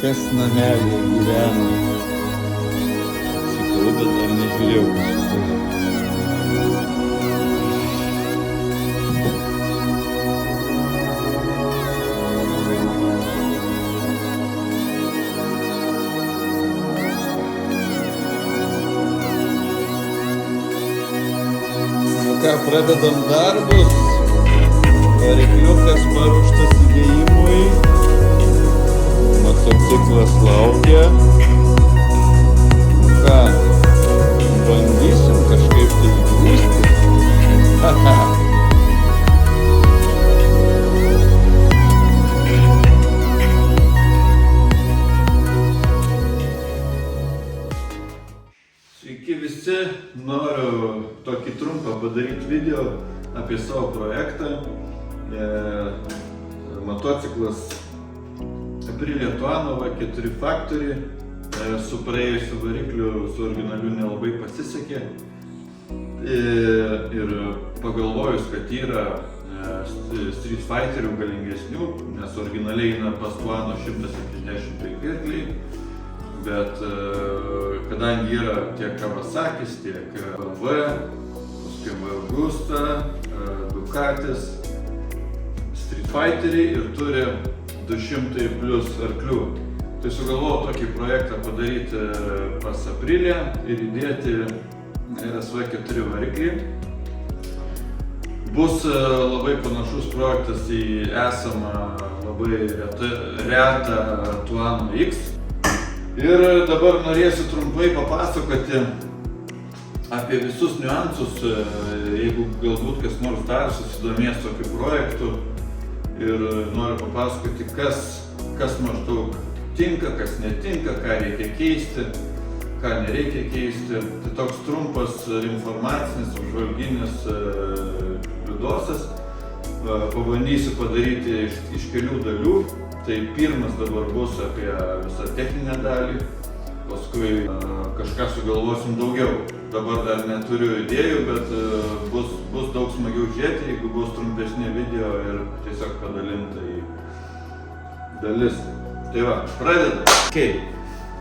Kas namelyje gyvena? Atsikau, bet dar nežiūrėjau kažkada. Ką, pradedam darbus. Varikliukas paruoštas įdėjimui. Motociklas laukia. Ką, bandysim kažkaip tai grįžti. Sveiki visi, noriu tokį trumpą padaryti video apie savo projektą. Motociklas Aprilia Tuono V4 Factory. Su praėjusiu varikliu, su originaliu nelabai pasisekė. Ir pagalvojus, kad yra Street Fighterių galingesnių, nes originaliai eina pas Tuono 175 arkliai. Bet kadangi yra tiek Kawasakis, tiek BMW, paskui Augusta, Ducatis, Street Fighteriai ir turi 200 plus arklių. Tai sugalvojau tokį projektą padaryti pas Aprilia ir įdėti RSV4 variklį. Bus labai panašus projektas į esamą labai retą Tuono X. Ir dabar norėsiu trumpai papasakoti apie visus niuansus, jeigu galbūt kas nors dar susidomės tokiu projektu. Ir noriu papasakoti, kas maždaug tinka, kas netinka, ką reikia keisti, ką nereikia keisti. Tai toks trumpas informacinis, apžvalginis vidosas. Pabandysiu padaryti iš kelių dalių. Tai pirmas dabar bus apie visą techninę dalį, paskui kažką sugalvosim daugiau. Dabar dar neturiu idėjų, bet bus daug smagiau žiūrėti, jeigu bus trumpesni video ir tiesiog padalinta į dalis. Tai va, pradedam. Okay.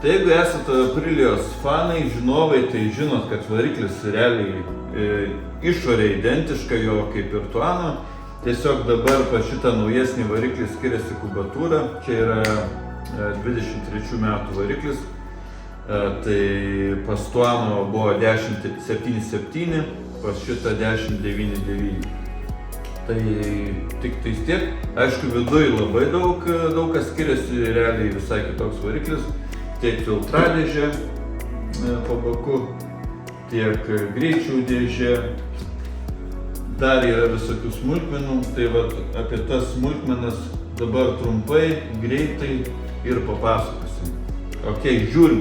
Tai jeigu esate Aprilijos fanai, žinovai, tai žinot, kad variklis realiai išorė identiška jo kaip ir Tuono. Tiesiog dabar pas šitą naujesnį variklį skiriasi kubatūra. Čia yra 23 metų variklis. Tai pas Tuono buvo 1077, pas šitą 1099. Tai tik tais tiek. Aišku, viduj labai daug kas skiriasi, realiai visai kitoks variklis. Tiek filtradėžė po baku, tiek greičių dėžė. Dar yra visokių smulkmenų, tai vat apie tas smulkmenas dabar trumpai, greitai ir papasakosim. Ok, žiūrim.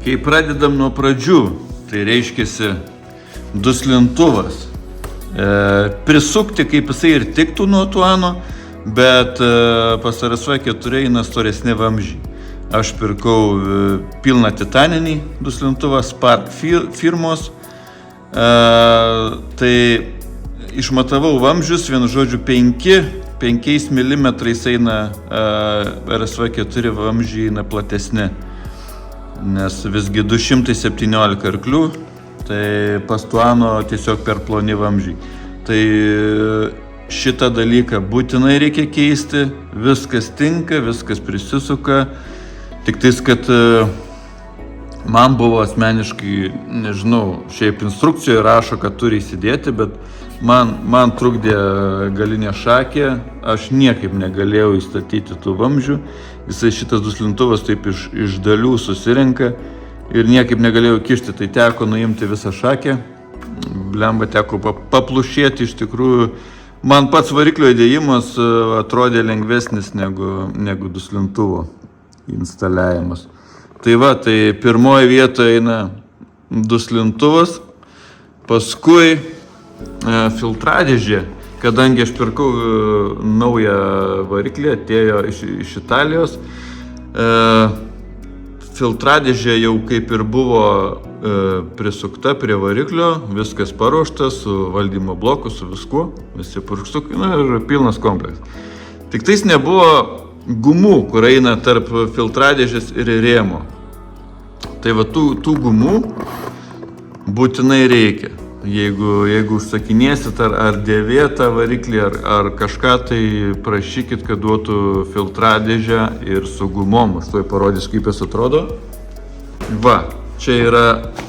Kai pradedam nuo pradžių, tai reiškiasi duslintuvas. Prisukti kaip jisai ir tiktų nuo Tuono, bet pas RSV4 eina storesni vamzdžiai. Aš pirkau pilną titaninį duslintuvą Spark firmos. Tai išmatavau vamzdžius, vienu žodžiu 5 mm eina RSV4 vamzdžiai eina platesni, nes visgi 217 arklių, tai pas Tuono tiesiog per ploni vamzdžiai. Tai šitą dalyką būtinai reikia keisti, viskas tinka, viskas prisisuka, tik tais, kad man buvo asmeniškai, nežinau, šiaip instrukcijoje rašo, kad turi įsidėti, bet man trukdė galinė šakė, aš niekaip negalėjau įstatyti tų vamzdžių. Jisai šitas duslintuvas taip iš dalių susirenka ir niekaip negalėjau kišti, tai teko nuimti visą šakę. Blemba, teko paplušėti iš tikrųjų. Man pats variklio įdėjimas atrodė lengvesnis negu duslintuvo instaliavimas. Tai va, tai pirmoje vietoje eina duslintuvas, paskui filtradėžė, kadangi aš pirkau naują variklį, atėjo iš Italijos. Filtradėžė jau kaip ir buvo prisukta prie variklio, viskas paruošta su valdymo bloku, su viskuo, visi purkštukai, ir pilnas komplektas. Tik tais nebuvo gumų, kur eina tarp filtradėžės ir rėmo. Tai va tų gumų būtinai reikia. Jeigu užsakinėsit ar dėvėtą variklį, ar kažką, tai prašykit, kad duotų filtradėžę ir su gumom. Aš tuoj parodys, kaip jis atrodo. Va, čia yra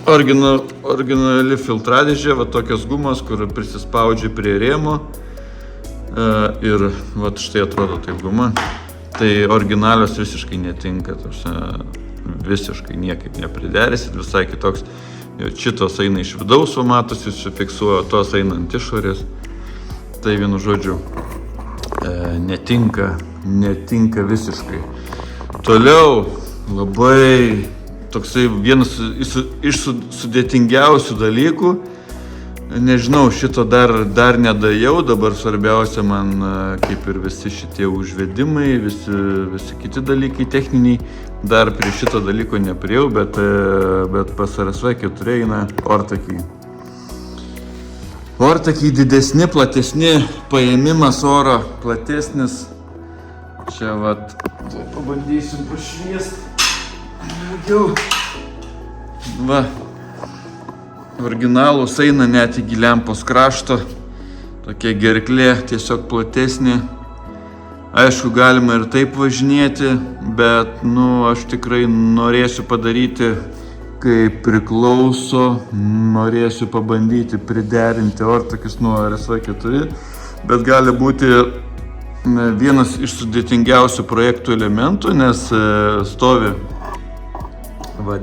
originali filtradėžė, va tokios gumos, kur prisispaudžia prie rėmo. Ir va štai atrodo taip guma. Tai originalios visiškai netinka, visiškai niekaip nepriderisit, visai kitoks. Šitos eina iš vidaus, o matosi, čia fiksuoja, tos eina ant išorės. Tai vienu žodžiu, netinka visiškai. Toliau, labai toksai vienas iš sudėtingiausių dalykų. Nežinau, šito dar nedajau, dabar svarbiausia man, kaip ir visi šitie užvedimai, visi kiti dalykai techniniai. Dar prie šito dalyko nepriejau, bet pas RSV4 eina ortakiai. Ortakiai didesni, platesni, paėmimas oro platesnis. Čia vat, pabandysim pašviesti. Daugiau. Va. Originalūs eina net iki lempos krašto. Tokia gerklė tiesiog platesnė. Aišku, galima ir taip važinėti, bet, aš tikrai norėsiu padaryti, kaip priklauso, norėsiu pabandyti priderinti ortakius nuo RSV4, bet gali būti vienas iš sudėtingiausių projektų elementų, nes stovi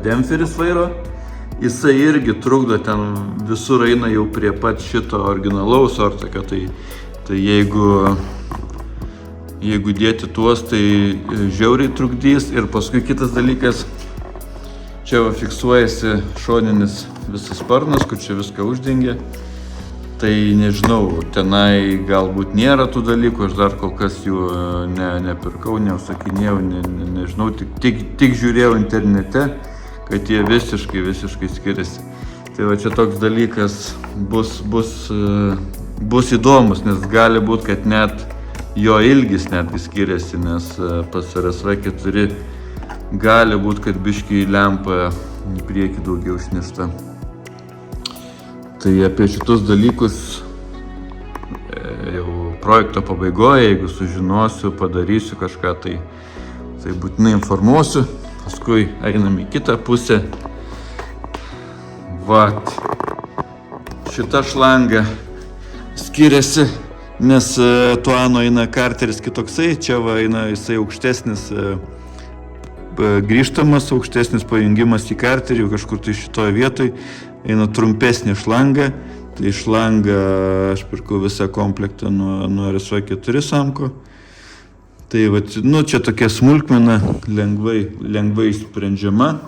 demperis vairo, jisai irgi trukdo, ten visur eina jau prie pat šito originalaus ortakio, tai jeigu dėti tuos, tai žiauriai trukdys. Ir paskui kitas dalykas, čia fiksuojasi šoninis visas sparnas, kur čia viską uždengia. Tai nežinau, tenai galbūt nėra tų dalykų, aš dar kol kas jų nepirkau, neužsakinėjau, nežinau, tik žiūrėjau internete, kad jie visiškai skiriasi. Tai va čia toks dalykas bus įdomus, nes gali būt, kad net jo ilgis netgi skiriasi, nes pas RSV4 gali būt, kad biškį lempa į priekį daugiau išnešta. Tai apie šitus dalykus jau projekto pabaigoje, jeigu sužinosiu, padarysiu kažką, tai būtinai informuosiu. Paskui einam į kitą pusę. Vat. Šita šlanga skiriasi, nes tuano eina karteris kitoksai, čia va eina jisai aukštesnis, grįžtamas, aukštesnis pajungimas į karterį, kažkur tai šitoje vietoje eina trumpesnė šlanga. Tai šlanga aš pirkau visą komplektą nuo RSV4 samko. Tai va, čia tokia smulkmena, lengvai sprendžiama.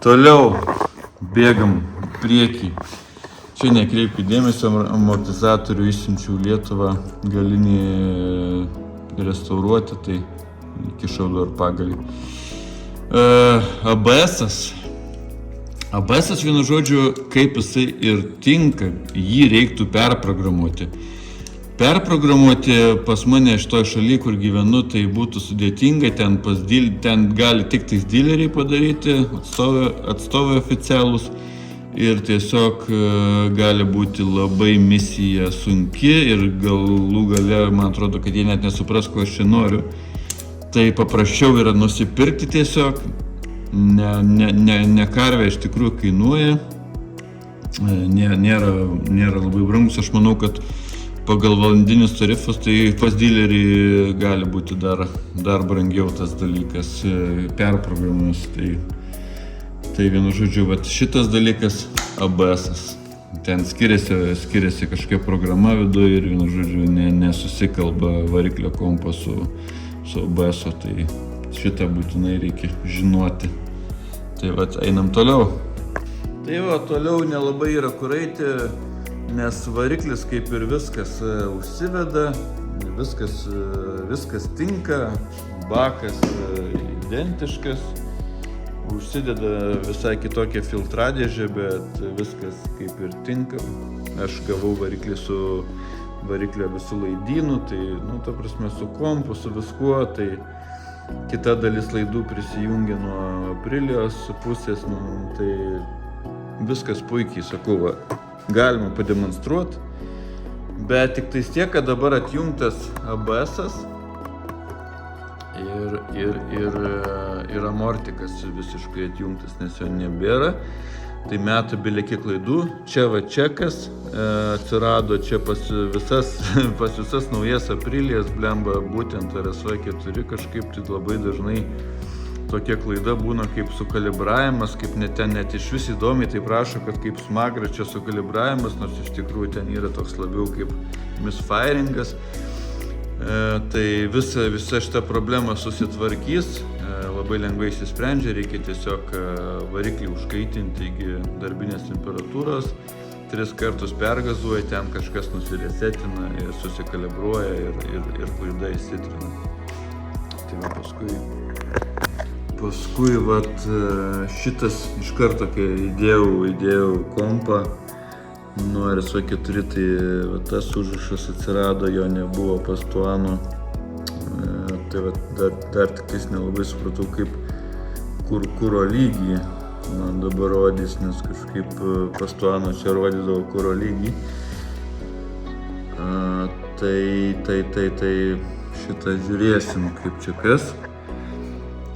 Toliau bėgam priekį. Čia nekreipiu dėmesio, amortizatorių išsiunčiau Lietuvą galinį restauruoti, tai įkišau dar pagalį. ABS-as vienu žodžiu, kaip jisai ir tinka, jį reiktų perprogramuoti. Perprogramuoti pas mane šitoj šaly, kur gyvenu, tai būtų sudėtinga, ten gali tik tais dileriai padaryti, atstovai oficialūs. Ir tiesiog gali būti labai misija sunki ir galų gale, man atrodo, kad jie net nesupras, ko aš čia noriu. Tai paprasčiau yra nusipirkti tiesiog, ne karvė iš tikrųjų kainuoja, nėra labai brangus. Aš manau, kad pagal valandinius tarifus, tai pas dilerį gali būti dar brangiau tas dalykas perprogramuos. Tai vienu žodžiu, šitas dalykas ABS-as. Ten skiriasi kažkokia programa viduje ir vienu žodžiu nesusikalba variklio kompo su ABS-o, tai šitą būtinai reikia žinoti. Tai einam toliau. Tai toliau nelabai yra kur eiti, nes variklis kaip ir viskas užsiveda, viskas tinka, bakas identiškas. Užsideda visai kitokią filtradėžę, bet viskas kaip ir tinka. Aš gavau variklį su variklio visų laidynų, tai, ta prasme, su kompu, su viskuo, tai kita dalis laidų prisijungia nuo Aprilijos pusės, tai viskas puikiai, sakau, galima pademonstruoti, bet tik tais tiek, kad dabar atjungtas ABS-as ir amortikas visiškai atjungtas, nes jo nebėra. Tai meta bile kiek klaidų. Čia čekas atsirado, čia pas visas naujas Aprilijas, blemba, būtent RSV4 kažkaip tai labai dažnai tokia klaida būna kaip sukalibravimas, kaip net iš vis įdomiai tai prašo, kad kaip smagra čia sukalibravimas, nors iš tikrųjų ten yra toks labiau kaip misfiringas. Tai visa šita problema susitvarkys, labai lengvai išsisprendžia, reikia tiesiog variklį užkaitinti iki darbinės temperatūros, 3 kartus pergazuoja, ten kažkas nusiresetina ir susikalibruoja ir klaida įsitrina. Tai paskui šitas iš karto, kai įdėjau kompą nuo RSV4, tai tas užrašas atsirado, jo nebuvo pas Tuano. Tai dar tiktais nelabai supratau, kaip kuro lygį man dabar rodys, nes kažkaip pas Tuano čia rodydavo kuro lygį. Tai šitą žiūrėsim, kaip čia kas.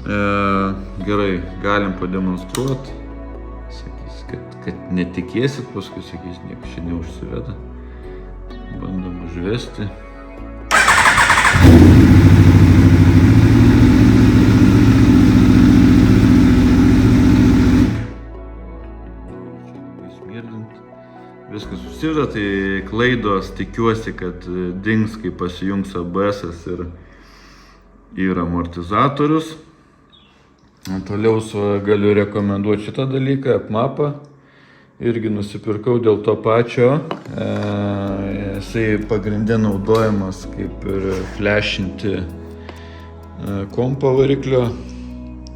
Gerai, galim pademonstruoti. Sakys, kad netikėsit, paskui sakys, niekas čia neužsiveda. Bandom užvesti. Viskas užsiveda, tai klaidos tikiuosi, kad dings, kai pasijungs ABS-as ir amortizatorius. Toliau galiu rekomenduoti šitą dalyką, apmapą. Irgi nusipirkau dėl to pačio. Jisai pagrindė naudojamas kaip ir flashinti kompo variklio.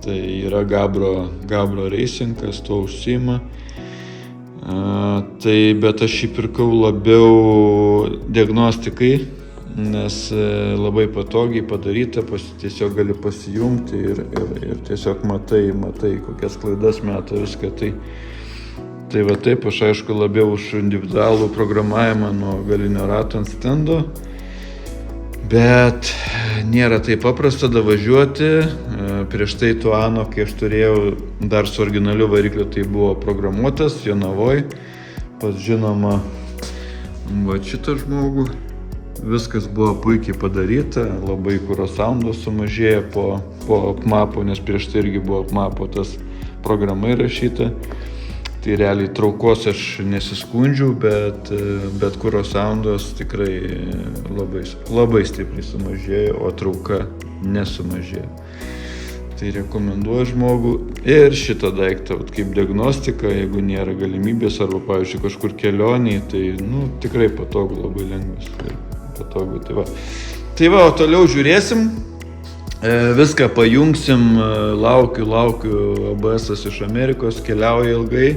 Tai yra Gabro Racingas, tuo užsiima. Bet aš jį pirkau labiau diagnostikai, nes labai patogiai padaryta, tiesiog gali pasijungti ir tiesiog matai kokias klaidas meta viską. Tai va taip, aš aišku labiau už individualų programavimą nuo galinio rato ant stendo, bet nėra taip paprasta davažiuoti. Prieš tai Tuano, kai aš turėjau dar su originaliu varikliu, tai buvo programuotas Jonavoj, pas žinoma šitą žmogų. Viskas buvo puikiai padaryta, labai kuro saundo sumažėjo po apmapo, nes prieš tai irgi buvo apmapo tas programa įrašyta. Tai realiai traukos aš nesiskundžiu, bet kuro saundas tikrai labai stipriai sumažėjo, o trauka nesumažėjo. Tai rekomenduoju žmogų ir šitą daiktą kaip diagnostika, jeigu nėra galimybės arba, pavyzdžiui, kažkur kelioniai, tai tikrai patogu, labai lengvas ir patogu. Tai va, o toliau žiūrėsim, viską pajungsim, laukiu, ABS-as iš Amerikos, keliauja ilgai,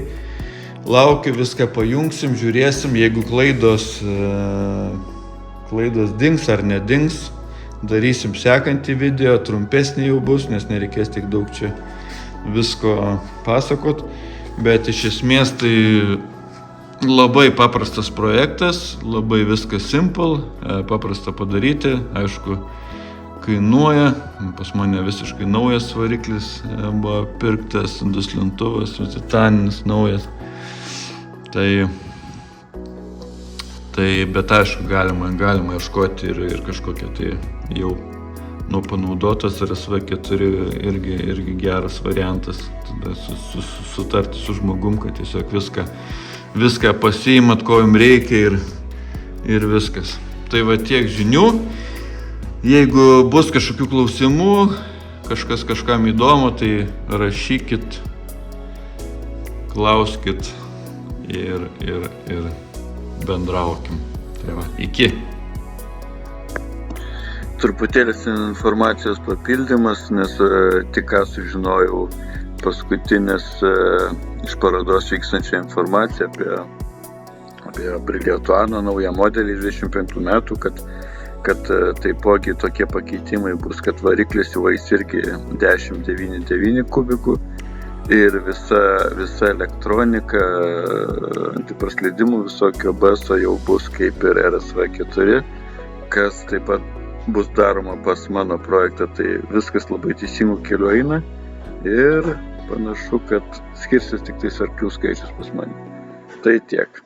laukiu, viską pajungsim, žiūrėsim, jeigu klaidos dings ar nedings, darysim sekantį video, trumpesnį jau bus, nes nereikės tik daug čia visko pasakot, bet iš esmės tai labai paprastas projektas, labai viskas simple, paprasta padaryti, aišku, kainuoja, pas mane visiškai naujas variklis buvo pirktas, duslintuvas, titaninis naujas, bet aišku, galima ieškoti ir kažkokia tai jau panaudotas RSV4 irgi geras variantas, tada sutarti su žmogum, kad tiesiog viską pasiimat, ko jums reikia ir viskas. Tai va tiek žinių. Jeigu bus kažkokių klausimų, kažkas kažkam įdomu, tai rašykit, klauskit ir bendraukim. Tai va, iki. Truputėlis informacijos papildymas, nes tik ką sužinojau paskutinės iš parodos vykstančią informaciją apie apie Aprilia Tuano naują modelį 25 metų, kad taipogi tokie pakeitimai bus, kad variklis jau eis irgi 1099 kubikų ir visa elektronika, antipraslydimų visokio BSO jau bus kaip ir RSV4, kas taip pat bus daroma pas mano projektą, tai viskas labai teisingų kelių eina ir panašu, kad skirsis tik tais arklių skaičius pas mane. Tai tiek.